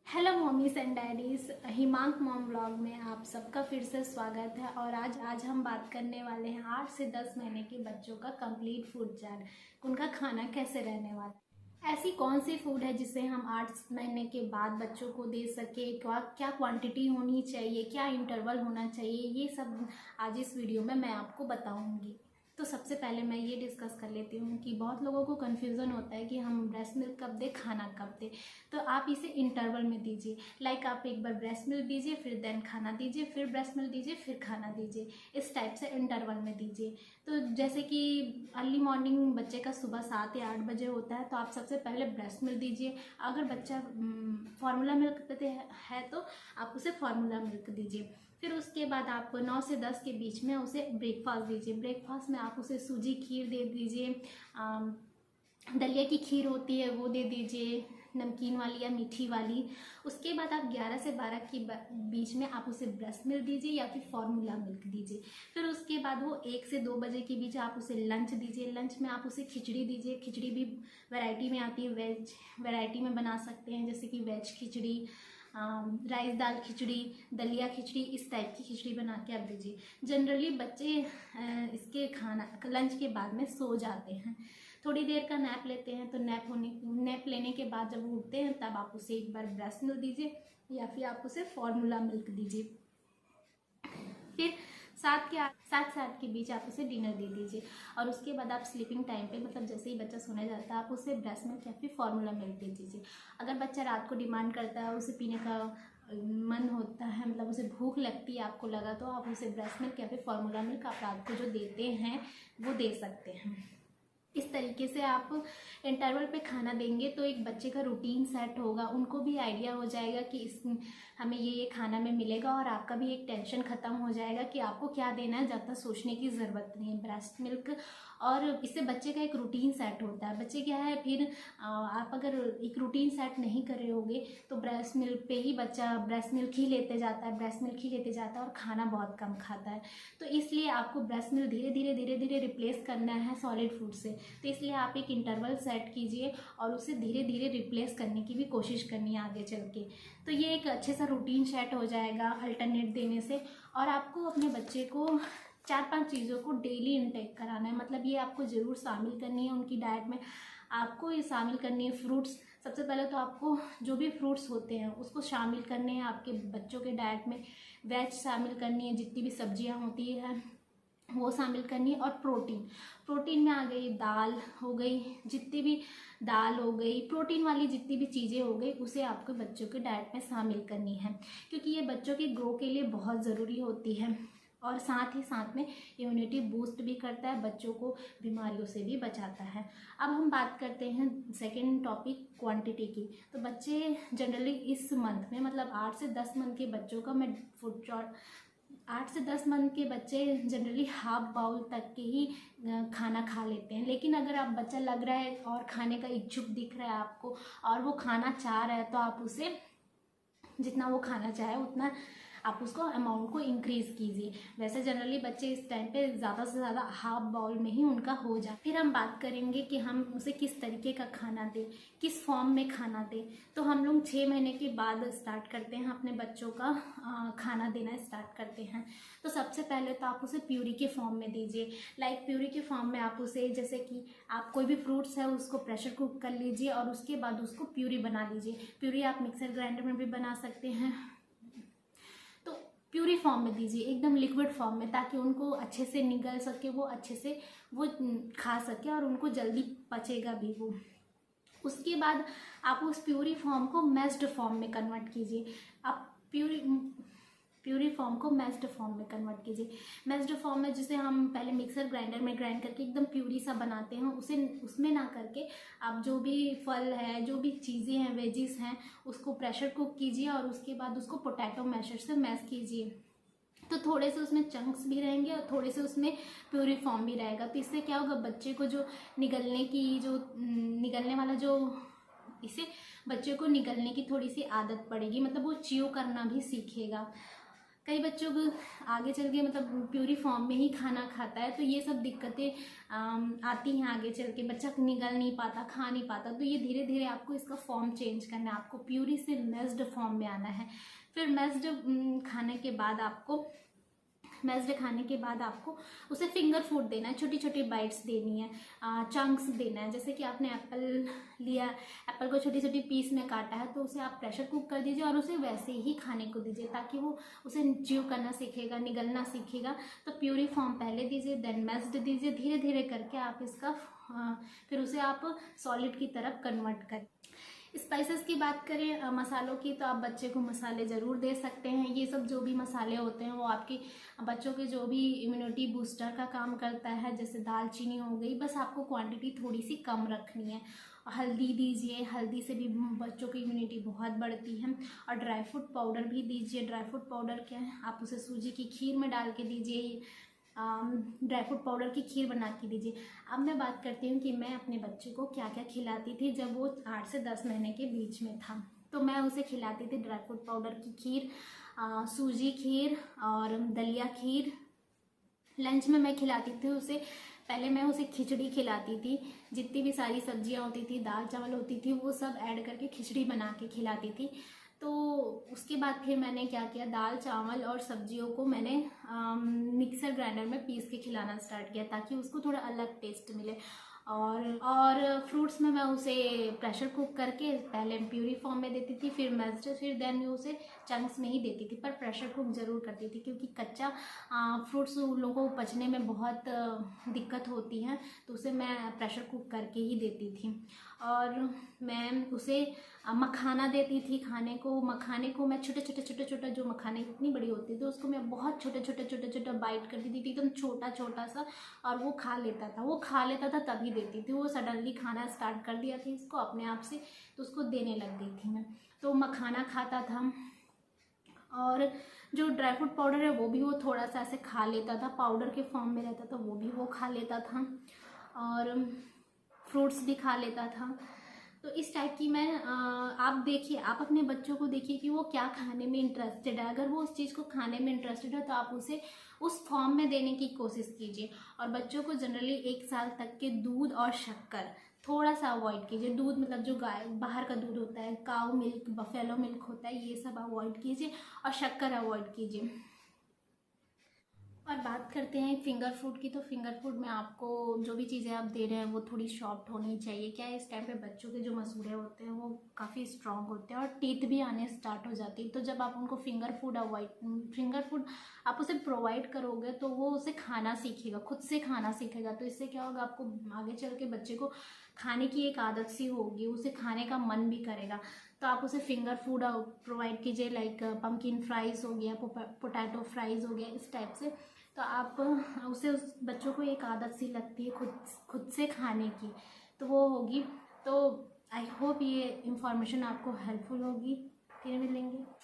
Hello mummies and daddies, Himank mom vlog में आप सबका फिर से स्वागत है। और आज हम बात करने वाले हैं 8 से 10 महीने के बच्चों का कंप्लीट फूड चार्ट। उनका खाना कैसे रहने वाला, ऐसी कौन सी फूड है जिसे हम 8 महीने के बाद बच्चों को दे सके, क्या क्वांटिटी होनी चाहिए, क्या इंटरवल होना चाहिए, ये सब आज इस वीडियो में मैं आपको बताऊंगी। तो सबसे पहले मैं ये डिस्कस कर लेती हूँ कि बहुत लोगों को कन्फ्यूज़न होता है कि हम ब्रेस्ट मिल्क कब दें, खाना कब दें। तो आप इसे इंटरवल में दीजिए। लाइक आप एक बार ब्रेस्ट मिल्क दीजिए, फिर देन खाना दीजिए, फिर ब्रेस्ट मिल्क दीजिए, फिर खाना दीजिए। इस टाइप से इंटरवल में दीजिए। तो जैसे कि अर्ली मॉर्निंग बच्चे का सुबह 7 या 8 बजे होता है, तो आप सबसे पहले ब्रेस्ट मिल्क दीजिए। अगर बच्चा फार्मूला मिल्क पीते है तो आप उसे फार्मूला मिल्क दीजिए। फिर उसके बाद आप 9 से 10 के बीच में उसे ब्रेकफास्ट दीजिए। ब्रेकफास्ट में आप उसे सूजी खीर दे दीजिए, दलिया की खीर होती है वो दे दीजिए, नमकीन वाली या मीठी वाली। उसके बाद आप 11 से 12 के बीच में आप उसे ब्रेस्ट मिल्क दीजिए या फिर फार्मूला मिल्क दीजिए। फिर उसके बाद वो 1 से 2 बजे के बीच आप उसे लंच दीजिए। लंच में आप उसे खिचड़ी दीजिए। खिचड़ी भी वैरायटी में आती है, वेज वैरायटी में बना सकते हैं, जैसे कि वेज खिचड़ी, राइस दाल खिचड़ी, दलिया खिचड़ी, इस टाइप की खिचड़ी बना के आप दीजिए। जनरली बच्चे इसके खाना लंच के बाद में सो जाते हैं, थोड़ी देर का नैप लेते हैं। तो नैप लेने के बाद जब वो उठते हैं तब आप उसे एक बार ब्रेस्ट मिल्क दीजिए या फिर आप उसे फार्मूला मिल्क दीजिए। फिर 7 से 8 के बीच आप उसे डिनर दे दीजिए। और उसके बाद आप स्लीपिंग टाइम पे, मतलब जैसे ही बच्चा सोने जाता है, आप उसे ब्रेस्ट मिल्क या फिर फार्मूला मिल्क दे दीजिए। अगर बच्चा रात को डिमांड करता है, उसे पीने का मन होता है, मतलब उसे भूख लगती है, आपको लगा, तो आप उसे ब्रेस्ट मिल्क या फिर फार्मूला मिल्क आप रात को जो देते हैं वो दे सकते हैं। इस तरीके से आप इंटरवल पे खाना देंगे तो एक बच्चे का रूटीन सेट होगा, उनको भी आइडिया हो जाएगा कि हमें ये खाना में मिलेगा, और आपका भी एक टेंशन ख़त्म हो जाएगा कि आपको क्या देना है, ज़्यादा सोचने की ज़रूरत नहीं है। ब्रेस्ट मिल्क, और इससे बच्चे का एक रूटीन सेट होता है। बच्चे क्या है, फिर आप अगर एक रूटीन सेट नहीं कर रहे होगे तो ब्रेस्ट मिल्क पे ही बच्चा ब्रेस्ट मिल्क ही लेते जाता है, ब्रेस्ट मिल्क ही लेते जाता है और खाना बहुत कम खाता है। तो इसलिए आपको ब्रेस्ट मिल्क धीरे धीरे रिप्लेस करना है सॉलिड फूड से। तो इसलिए आप एक इंटरवल सेट कीजिए और उसे धीरे धीरे रिप्लेस करने की भी कोशिश करनी है आगे चल के। तो ये एक अच्छे सा रूटीन सेट हो जाएगा अल्टरनेट देने से। और आपको अपने बच्चे को 4-5 चीज़ों को डेली इनटेक कराना है, मतलब ये आपको ज़रूर शामिल करनी है उनकी डाइट में। आपको ये शामिल करनी है फ्रूट्स। सबसे पहले तो आपको जो भी फ्रूट्स होते हैं उसको शामिल करने हैं आपके बच्चों के डाइट में। वेज शामिल करनी है, जितनी भी सब्जियां होती हैं वो शामिल करनी है। और प्रोटीन में आ गई दाल हो गई, जितनी भी दाल हो गई, प्रोटीन वाली जितनी भी चीज़ें हो गई, उसे आपके बच्चों के डाइट में शामिल करनी है, क्योंकि ये बच्चों के ग्रो के लिए बहुत ज़रूरी होती है। और साथ ही साथ में इम्यूनिटी बूस्ट भी करता है, बच्चों को बीमारियों से भी बचाता है। अब हम बात करते हैं सेकेंड टॉपिक, क्वांटिटी की। तो बच्चे जनरली इस मंथ में, मतलब 8 से 10 मंथ के बच्चों का मैं फूड चार्ट, 8 से 10 मंथ के बच्चे जनरली हाफ बाउल तक के ही खाना खा लेते हैं। लेकिन अगर आप बच्चा लग रहा है और खाने का इच्छुक दिख रहा है आपको और वो खाना चाह रहा है, तो आप उसे जितना वो खाना चाहे उतना आप उसको अमाउंट को इंक्रीज़ कीजिए। वैसे जनरली बच्चे इस टाइम पे ज़्यादा से ज़्यादा हाफ बाउल में ही उनका हो जाए। फिर हम बात करेंगे कि हम उसे किस तरीके का खाना दें, किस फॉर्म में खाना दें। तो हम लोग 6 महीने के बाद स्टार्ट करते हैं अपने बच्चों का खाना देना स्टार्ट करते हैं। तो सबसे पहले तो आप उसे प्यूरी के फॉर्म में दीजिए। लाइक प्यूरी के फॉर्म में आप उसे, जैसे कि आप कोई भी फ्रूट्स है उसको प्रेशर कुक कर लीजिए और उसके बाद उसको प्यूरी बना लीजिए। प्यूरी आप मिक्सर ग्राइंडर में भी बना सकते हैं। तो प्यूरी फॉर्म में दीजिए, एकदम लिक्विड फॉर्म में, ताकि उनको अच्छे से निगल सके, वो अच्छे से वो खा सके और उनको जल्दी पचेगा भी वो। उसके बाद आप उस प्यूरी फॉर्म को मैश्ड फॉर्म में कन्वर्ट कीजिए। आप प्यूरी फॉर्म को मैश्ड फॉर्म में कन्वर्ट कीजिए। मैश्ड फॉर्म में जिसे हम पहले मिक्सर ग्राइंडर में ग्राइंड करके एकदम प्यूरी सा बनाते हैं, उसे उसमें ना करके आप जो भी फल है, जो भी चीज़ें हैं, वेजिस हैं, उसको प्रेशर कुक कीजिए और उसके बाद उसको पोटैटो मैशर से मैश कीजिए। तो थोड़े से उसमें चंक्स भी रहेंगे और थोड़े से उसमें प्यूरी फॉर्म भी रहेगा। तो इससे क्या होगा, बच्चे को जो निगलने वाला जो, इससे बच्चे को निगलने की थोड़ी सी आदत पड़ेगी, मतलब वो च्यू करना भी सीखेगा। कई बच्चों को आगे चल के मतलब प्यूरी फॉर्म में ही खाना खाता है, तो ये सब दिक्कतें आती हैं आगे चल के, बच्चा निगल नहीं पाता, खा नहीं पाता। तो ये धीरे धीरे आपको इसका फॉर्म चेंज करना है, आपको प्यूरी से मेस्ड फॉर्म में आना है। फिर मेस्ड खाने के बाद आपको उसे फिंगर फूड देना है, छोटी छोटी बाइट्स देनी है, चंक्स देना है। जैसे कि आपने एप्पल लिया, एप्पल को छोटी छोटी पीस में काटा है, तो उसे आप प्रेशर कुक कर दीजिए और उसे वैसे ही खाने को दीजिए, ताकि वो उसे च्यू करना सीखेगा, निगलना सीखेगा। तो प्यूरी फॉर्म पहले दीजिए, देन मेस्ड दीजिए, धीरे धीरे करके आप इसका फिर उसे आप सॉलिड की तरफ कन्वर्ट करें। स्पाइसेस की बात करें, मसालों की, तो आप बच्चे को मसाले ज़रूर दे सकते हैं। ये सब जो भी मसाले होते हैं वो आपके बच्चों के जो भी इम्यूनिटी बूस्टर का काम करता है, जैसे दालचीनी हो गई, बस आपको क्वांटिटी थोड़ी सी कम रखनी है। हल्दी दीजिए, हल्दी से भी बच्चों की इम्यूनिटी बहुत बढ़ती है। और ड्राई फ्रूट पाउडर भी दीजिए। ड्राई फ्रूट पाउडर क्या है, आप उसे सूजी की खीर में डाल के दीजिए, ड्राई फ्रूट पाउडर की खीर बना के दीजिए। अब मैं बात करती हूँ कि मैं अपने बच्चे को क्या क्या खिलाती थी जब वो 8 से 10 महीने के बीच में था। तो मैं उसे खिलाती थी ड्राई फ्रूट पाउडर की खीर, सूजी खीर और दलिया खीर। लंच में मैं खिलाती थी उसे, पहले मैं उसे खिचड़ी खिलाती थी, जितनी भी सारी सब्जियां होती थी, दाल चावल होती थी, वो सब ऐड करके खिचड़ी बना के खिलाती थी। तो उसके बाद फिर मैंने क्या किया, दाल चावल और सब्जियों को मैंने मिक्सर ग्राइंडर में पीस के खिलाना स्टार्ट किया, ताकि उसको थोड़ा अलग टेस्ट मिले। और फ्रूट्स में मैं उसे प्रेशर कुक करके पहले प्यूरी फॉर्म में देती थी, फिर मेस्ड, फिर देन मैं उसे चंक्स में ही देती थी, पर प्रेशर कुक ज़रूर करती थी, क्योंकि कच्चा फ्रूट्स उन लोगों को पचने में बहुत दिक्कत होती है, तो उसे मैं प्रेशर कुक करके ही देती थी। और मैं उसे मखाना देती थी खाने को। मखाने को मैं छोटे छोटे जो मखाने इतनी बड़ी होती थी उसको मैं बहुत छोटे बाइट कर देती थी, एकदम छोटा छोटा सा, और वो खा लेता था तभी देती थी। वो सडनली खाना स्टार्ट कर दिया था इसको अपने आप से, तो उसको देने लग गई थी मैं। तो मखाना खाता था। और जो ड्राई फ्रूट पाउडर है वो भी वो थोड़ा सा ऐसे खा लेता था, पाउडर के फॉर्म में रहता था, वो भी वो खा लेता था। और फ्रूट्स भी खा लेता था। तो इस टाइप की मैं आप देखिए, आप अपने बच्चों को देखिए कि वो क्या खाने में इंटरेस्टेड है। अगर वो उस चीज़ को खाने में इंटरेस्टेड है तो आप उसे उस फॉर्म में देने की कोशिश कीजिए। और बच्चों को जनरली 1 साल तक के दूध और शक्कर थोड़ा सा अवॉइड कीजिए। दूध मतलब जो गाय बाहर का दूध होता है, काऊ मिल्क, बफेलो मिल्क होता है, ये सब अवॉइड कीजिए, और शक्कर अवॉइड कीजिए। और बात करते हैं फिंगर फूड की, तो फिंगर फूड में आपको जो भी चीज़ें आप दे रहे हैं वो थोड़ी सॉफ्ट होनी चाहिए। क्या है, इस टाइम पे बच्चों के जो मसूड़े होते हैं वो काफ़ी स्ट्रॉन्ग होते हैं और टीथ भी आने स्टार्ट हो जाती है। तो जब आप उनको फिंगर फूड आप उसे प्रोवाइड करोगे तो वो उसे खाना सीखेगा, खुद से खाना सीखेगा। तो इससे क्या होगा, आपको आगे चल के बच्चे को खाने की एक आदत सी होगी, उसे खाने का मन भी करेगा। तो आप उसे फिंगर फूड प्रोवाइड कीजिए, लाइक पम्पकिन फ्राइज़ हो गया, पोटैटो फ्राइज़ हो गया, इस टाइप से। तो आप उसे उस बच्चों को एक आदत सी लगती है खुद से खाने की, तो वो होगी। तो आई होप ये इंफॉर्मेशन आपको हेल्पफुल होगी। फिर मिलेंगे।